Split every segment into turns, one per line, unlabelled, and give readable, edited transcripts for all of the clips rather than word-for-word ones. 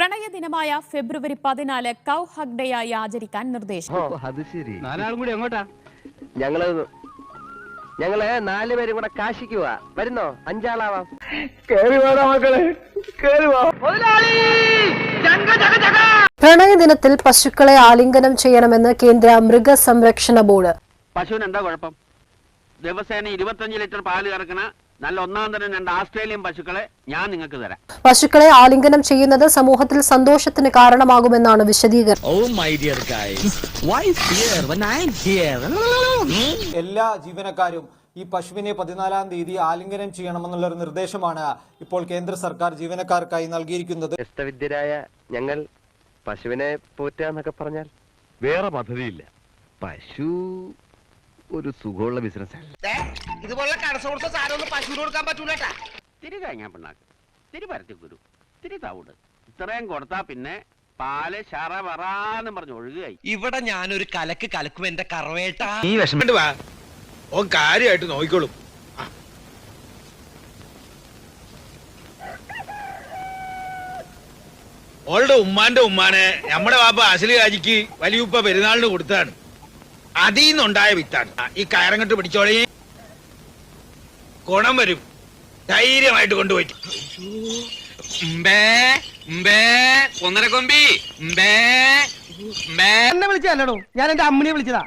പ്രണയ ദിനമായ ഫെബ്രുവരി 14 കൗ hug day ആയി ആചരിക്കാൻ നിർദ്ദേശം.
ഞങ്ങള് 4 പേരും കൂടെ കാശിക്ക് പോവാ. വരുന്നോ? 5 ആളാവാം.
പ്രണയ ദിനത്തിൽ പശുക്കളെ ആലിംഗനം ചെയ്യണമെന്ന് കേന്ദ്ര മൃഗസംരക്ഷണ ബോർഡ്.
പശുവിന് എന്താ കുഴപ്പം? ദിവസേന 25 ലിറ്റർ പാല് കറക്കണ നല്ല ഒന്നാം തരം 2 ഓസ്ട്രേലിയൻ പശുക്കളെ ഞാൻ നിങ്ങൾക്ക് തരാം.
പശുക്കളെ ആലിംഗനം ചെയ്യുന്നത് സമൂഹത്തിൽ സന്തോഷത്തിന് കാരണമാകുമെന്നാണ് വിശദീകരണം.
എല്ലാ ജീവനക്കാരും ഈ പശുവിനെ 14-ാം തീയതി ആലിംഗനം ചെയ്യണമെന്നുള്ള ഒരു നിർദ്ദേശമാണ് ഇപ്പോൾ കേന്ദ്ര സർക്കാർ ജീവനക്കാർക്കായി നൽകിയിരിക്കുന്നത്.
വിദ്യരായ ഞങ്ങൾ പശുവിനെ പോറ്റുക എന്നൊക്കെ പറഞ്ഞാൽ വേറെ പദ്ധതിയില്ല. പശു ഒരു സുഖമുള്ള ബിസിനസ്.
ഇതുപോലുള്ള കടസോർത്ത സാരമൊന്നും പശുവിന് കൊടുക്കാൻ പറ്റൂലട്ടാ. തിരി കഴിഞ്ഞാൽ പിണ്ണാക്ക്, തിരി പരത്തിക്കുരു, തിരി തവിട്, ഇത്രയും കൊടുത്താ പിന്നെ പാല് ശറ വറാന്ന് പറഞ്ഞ് ഒഴുകുകയായി.
ഇവിടെ ഞാനൊരു കലക്ക് കലക്കും എന്റെ കറവേട്ട.
നീ വിഷമിട്ട് വാ, ഓൻ കാര്യമായിട്ട് നോക്കിക്കോളും. ഓളുടെ ഉമ്മാന്റെ ഉമ്മാനെ നമ്മുടെ വാപ്പ അസലി രാജിക്ക് വലിയുപ്പ പെരുന്നാളിന് കൊടുത്താണ്. അതിൽ നിന്നുണ്ടായ വിത്താണ്. ഈ കയറങ്ങട്ട് പിടിച്ചോളി, ഗുണം വരും. ധൈര്യമായിട്ട് കൊണ്ടുപോയിട്ട്
എന്നെ വിളിച്ചല്ലോ, ഞാൻ എന്റെ അമ്മനെ വിളിച്ചതാ.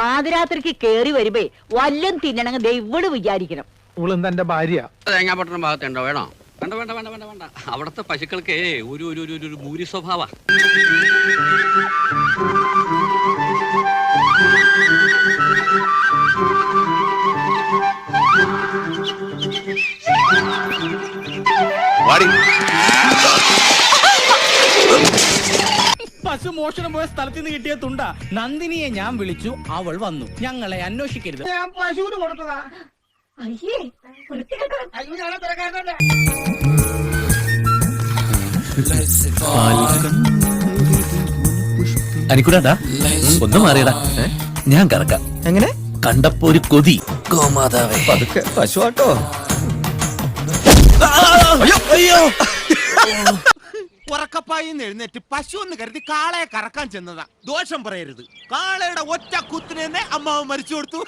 പാതിരാത്രിക്ക് കേറി വരുമ്പേ വല്ലതും തിന്നണമെങ്കിൽ ദൈവട് വിചാരിക്കണം.
ഇവളെന്താ എന്റെ ഭാര്യ?
തേങ്ങാപട്ടണം ഭാഗത്തുണ്ടോ? വേണോ? വേണ്ട വേണ്ട വേണ്ട വേണ്ട വേണ്ട. അവിടുത്തെ പശുക്കൾക്ക് ഒരു ഭൂരി സ്വഭാവ.
പശു മോഷണം പോയ സ്ഥലത്ത് നിന്ന് കിട്ടിയ തുണ്ട നന്ദിനിയെ ഞാൻ വിളിച്ചു, അവൾ വന്നു. ഞങ്ങളെ അന്വേഷിക്കരുത്. ഞാൻ പശുവിന് കൊടുത്തതാ.
അനിക്കൂടാ ഒന്നും മാറിയടാ, ഞാൻ കറക്കാം.
എങ്ങനെ
കണ്ടപ്പോ ഒരു കൊതി. ഗോമാതാവേ പതുക്കെ പശുവാട്ടോ.
ഉറക്കപ്പായി എഴുന്നേറ്റ് പശു എന്ന് കരുതി കാളയെ കറക്കാൻ ചെന്നതാ. ദോഷം പറയരുത്. കാളയുടെ ഒറ്റ കുത്തിന് തന്നെ അമ്മാവ് മരിച്ചു കൊടുത്തു.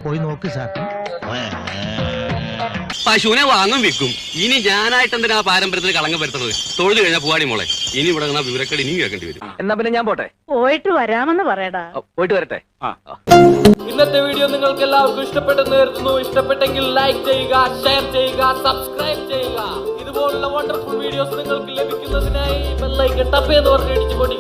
പോയി നോക്ക് സാർ.
പശുവിനെ വാങ്ങും വിൽക്കും. ഇനി ഞാനായിട്ട് എന്തിനാ പാരമ്പര്യത്തിന് കളങ്കം വരുത്തുന്നത്? തൊഴുതു കഴിഞ്ഞാൽ പൂവാടി മോളെ, ഇനി ഇവിടെ വിവരക്കേട് ഇനിയും കേൾക്കേണ്ടി വരും.
എന്നാ പിന്നെ ഞാൻ പോട്ടെ.
പോയിട്ട് വരാമെന്ന് പറയടാ.
പോയിട്ട് വരട്ടെ.
ഇന്നത്തെ വീഡിയോ നിങ്ങൾക്ക് എല്ലാവർക്കും ഇഷ്ടപ്പെട്ടെന്ന് കരുതുന്നു. ഇഷ്ടപ്പെട്ടെങ്കിൽ ലൈക്ക് ചെയ്യുക, ഷെയർ ചെയ്യുക, സബ്സ്ക്രൈബ് ചെയ്യുക. ഇതുപോലുള്ള വണ്ടർഫുൾ വീഡിയോസ് നിങ്ങൾക്ക് ലഭിക്കുന്നതിനായി ബെൽ ഐക്കൺ ടപ്പ് എന്ന് പറഞ്ഞ് ഇടിച്ചു പൊടിക്കുക.